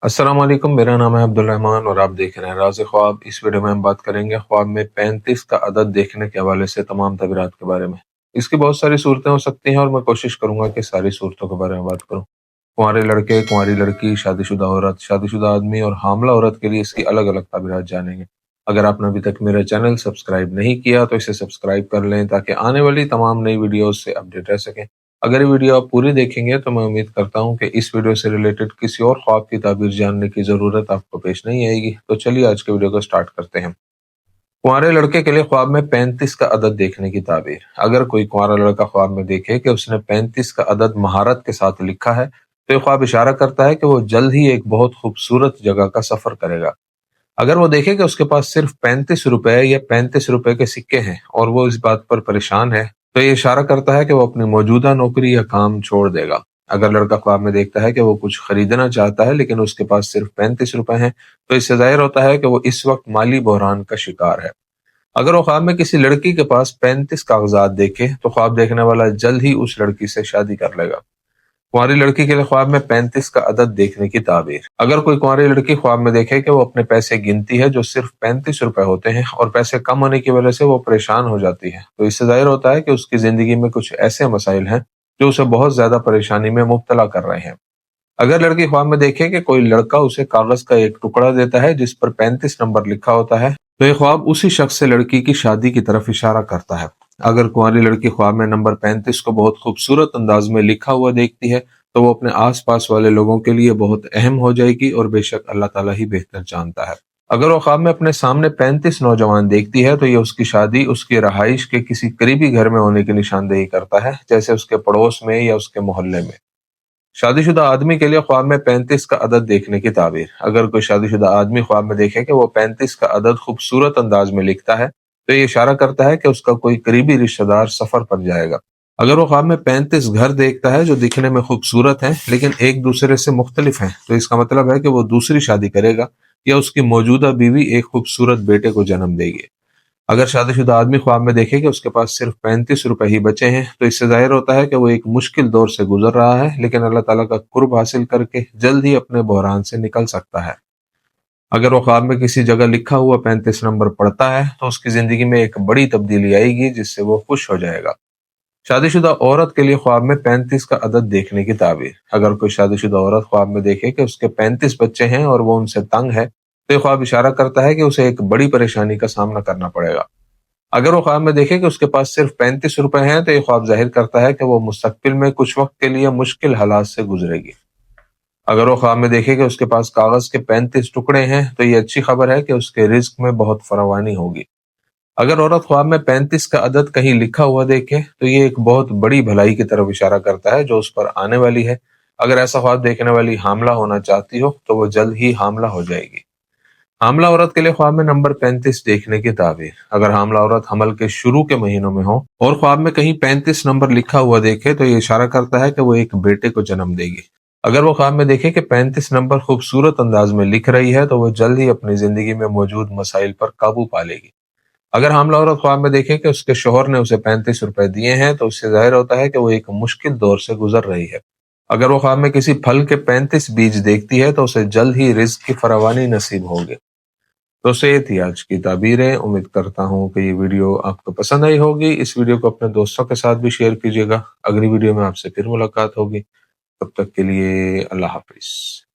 अस्सलाम वालेकुम। मेरा नाम है अब्दुल रहमान और आप देख रहे हैं राज़ ख्वाब। इस वीडियो में हम बात करेंगे ख्वाब में 35 का अदद देखने के हवाले से तमाम तबीरात के बारे में। इसकी बहुत सारी सूरतें हो सकती हैं और मैं कोशिश करूंगा कि सारी सूरतों के बारे में बात करूं। कुंवारे लड़के, कुंवारी लड़की, शादीशुदा औरत, शादीशुदा आदमी और हामला औरत के लिए इसकी अलग अलग तबीरात जानेंगे। अगर आपने अभी तक मेरा चैनल सब्सक्राइब नहीं किया तो इसे सब्सक्राइब कर लें ताकि आने वाली तमाम नई वीडियोस से अपडेट रह सकें। अगर ये वीडियो आप पूरी देखेंगे तो मैं उम्मीद करता हूं कि इस वीडियो से रिलेटेड किसी और ख्वाब की ताबीर जानने की ज़रूरत आपको पेश नहीं आएगी। तो चलिए आज के वीडियो को स्टार्ट करते हैं। कुंवारे लड़के के लिए ख्वाब में 35 का अदद देखने की ताबीर। अगर कोई कुंवारा लड़का ख्वाब में देखे कि उसने 35 का अदद महारत के साथ लिखा है तो ये ख्वाब इशारा करता है कि वो जल्द ही एक बहुत खूबसूरत जगह का सफर करेगा। अगर वो देखे कि उसके पास सिर्फ 35 रुपए या 35 रुपए के सिक्के हैं और वो इस बात पर परेशान है तो ये इशारा करता है कि वो अपनी मौजूदा नौकरी या काम छोड़ देगा। अगर लड़का ख्वाब में देखता है कि वो कुछ खरीदना चाहता है लेकिन उसके पास सिर्फ 35 रुपए हैं तो इससे जाहिर होता है कि वो इस वक्त माली बहरान का शिकार है। अगर वो ख्वाब में किसी लड़की के पास 35 कागजात देखे तो ख्वाब देखने वाला जल्द ही उस लड़की से शादी कर लेगा। कुंवारी लड़की के लिए ख्वाब में 35 का अदद देखने की ताबीर। अगर कोई कुंवारी लड़की ख्वाब में देखे कि वो अपने पैसे गिनती है जो सिर्फ 35 रुपए होते हैं और पैसे कम होने की वजह से वो परेशान हो जाती है तो इससे जाहिर होता है कि उसकी जिंदगी में कुछ ऐसे मसाइल हैं जो उसे बहुत ज्यादा परेशानी में मुब्तला कर रहे हैं। अगर लड़की ख्वाब में देखे कि कोई लड़का उसे कागज का एक टुकड़ा देता है जिस पर 35 नंबर लिखा होता है तो ये ख्वाब उसी शख्स से लड़की की शादी की तरफ इशारा करता है। अगर कुंवारी लड़की ख्वाब में नंबर 35 को बहुत खूबसूरत अंदाज में लिखा हुआ देखती है तो वो अपने आसपास वाले लोगों के लिए बहुत अहम हो जाएगी और बेशक अल्लाह ताला ही बेहतर जानता है। अगर वो ख्वाब में अपने सामने 35 नौजवान देखती है तो ये उसकी शादी उसकी रहाइश के किसी करीबी घर में होने की निशानदेही करता है, जैसे उसके पड़ोस में या उसके मोहल्ले में। शादीशुदा आदमी के लिए ख्वाब में 35 का अदद देखने की ताबीर। अगर कोई शादीशुदा आदमी ख्वाब में देखे कि वो 35 का अदद खूबसूरत अंदाज में लिखता है तो ये इशारा करता है कि उसका कोई करीबी रिश्तेदार सफर पर जाएगा। अगर वो ख्वाब में 35 घर देखता है जो दिखने में खूबसूरत हैं लेकिन एक दूसरे से मुख्तलिफ हैं तो इसका मतलब है कि वो दूसरी शादी करेगा या उसकी मौजूदा बीवी एक खूबसूरत बेटे को जन्म देगी। अगर शादीशुदा आदमी ख्वाब में देखे कि उसके पास सिर्फ 35 रुपए ही बचे हैं तो इससे जाहिर होता है कि वो एक मुश्किल दौर से गुजर रहा है लेकिन अल्लाह ताला का कुर्ब हासिल करके जल्द ही अपने बहरान से निकल सकता है। अगर वो ख्वाब में किसी जगह लिखा हुआ 35 नंबर पढ़ता है तो उसकी जिंदगी में एक बड़ी तब्दीली आएगी जिससे वो खुश हो जाएगा। शादीशुदा औरत के लिए ख्वाब में 35 का अदद देखने की ताबीर। अगर कोई शादीशुदा औरत ख्वाब में देखे कि उसके 35 बच्चे हैं और वो उनसे तंग है तो ये ख्वाब इशारा करता है कि उसे एक बड़ी परेशानी का सामना करना पड़ेगा। अगर वो ख्वाब में देखे कि उसके पास सिर्फ 35 रुपए हैं तो ये ख्वाब जाहिर करता है कि वो मुस्तकबिल में कुछ वक्त के लिए मुश्किल हालात से गुजरेगी। अगर वो ख्वाब में देखे कि उसके पास कागज के 35 टुकड़े हैं तो ये अच्छी खबर है कि उसके रिज्क में बहुत फरावानी होगी। अगर औरत ख्वाब में 35 का अदद कहीं लिखा हुआ देखे तो ये एक बहुत बड़ी भलाई की तरफ इशारा करता है जो उस पर आने वाली है। अगर ऐसा ख्वाब देखने वाली हामला होना चाहती हो तो वो जल्द ही हामला हो जाएगी। हामला औरत के लिए ख्वाब में नंबर 35 देखने की ताबीर। अगर हामला औरत हमल के शुरू के महीनों में हो और ख्वाब में कहीं 35 नंबर लिखा हुआ देखे तो ये इशारा करता है कि वो एक बेटे को जन्म देगी। अगर वो ख्वाब में देखे कि 35 नंबर खूबसूरत अंदाज में लिख रही है तो वो जल्द ही अपनी जिंदगी में मौजूद मसाइल पर काबू पा लेगी। अगर हामला औरत ख्वाब में देखे कि उसके शोहर ने उसे 35 रुपए दिए हैं तो उससे जाहिर होता है कि वो एक मुश्किल दौर से गुजर रही है। अगर वो ख्वाब में किसी फल के 35 बीज देखती है तो उसे जल्द ही रिज्क की फरावानी नसीब होगी। तो ये थी आज की ताबीरें। उम्मीद करता हूँ कि ये वीडियो आपको पसंद आई होगी। इस वीडियो को अपने दोस्तों के साथ भी शेयर कीजिएगा। अगली वीडियो में आपसे फिर मुलाकात होगी। तब तक के लिए अल्लाह हाफिज।